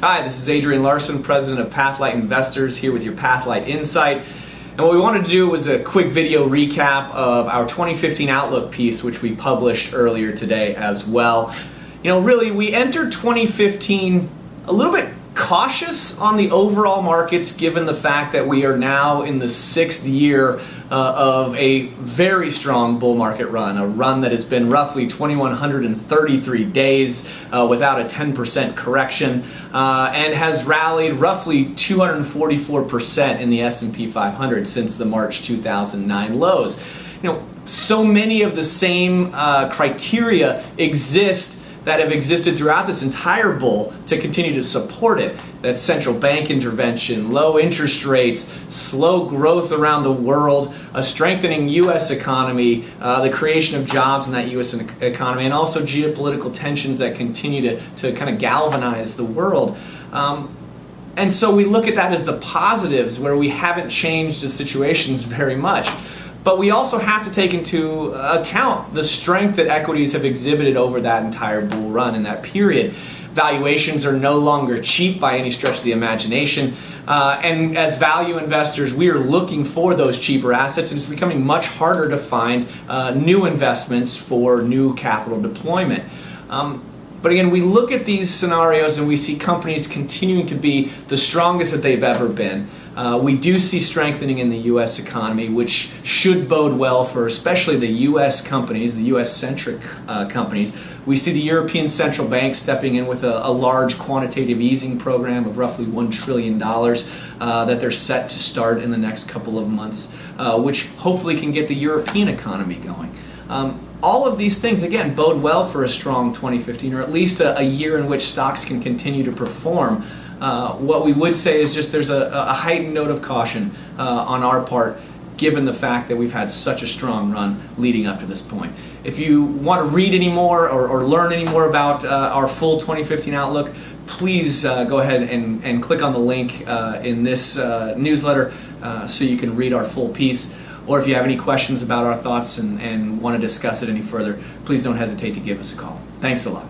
Hi, this is Adrian Larson, President of Pathlight Investors, here with your Pathlight Insight. And what we wanted to do was a quick video recap of our 2015 Outlook piece, which we published earlier today as well. You know, really, we entered 2015 a little bit cautious on the overall markets, given the fact that we are now in the 6th year of a very strong bull market run, a run that has been roughly 2,133 days without a 10% correction, and has rallied roughly 244% in the S&P 500 since the March 2009 lows. You know, so many of the same criteria exist that have existed throughout this entire bull to continue to support it. That's central bank intervention, low interest rates, slow growth around the world, a strengthening U.S. economy, the creation of jobs in that U.S. economy, and also geopolitical tensions that continue to kind of galvanize the world. And so we look at that as the positives, where we haven't changed the situations very much. But we also have to take into account the strength that equities have exhibited over that entire bull run in that period. Valuations are no longer cheap by any stretch of the imagination. And as value investors, we are looking for those cheaper assets, and it's becoming much harder to find new investments for new capital deployment. But again, we look at these scenarios and we see companies continuing to be the strongest that they've ever been. We do see strengthening in the U.S. economy, which should bode well for especially the U.S. companies, the U.S.-centric companies. We see the European Central Bank stepping in with a large quantitative easing program of roughly $1 trillion that they're set to start in the next couple of months, which hopefully can get the European economy going. All of these things, again, bode well for a strong 2015, or at least a year in which stocks can continue to perform. What we would say is just there's a heightened note of caution on our part, given the fact that we've had such a strong run leading up to this point. If you want to read any more or learn any more about our full 2015 Outlook, please go ahead and click on the link in this newsletter so you can read our full piece. Or if you have any questions about our thoughts and want to discuss it any further, please don't hesitate to give us a call. Thanks a lot.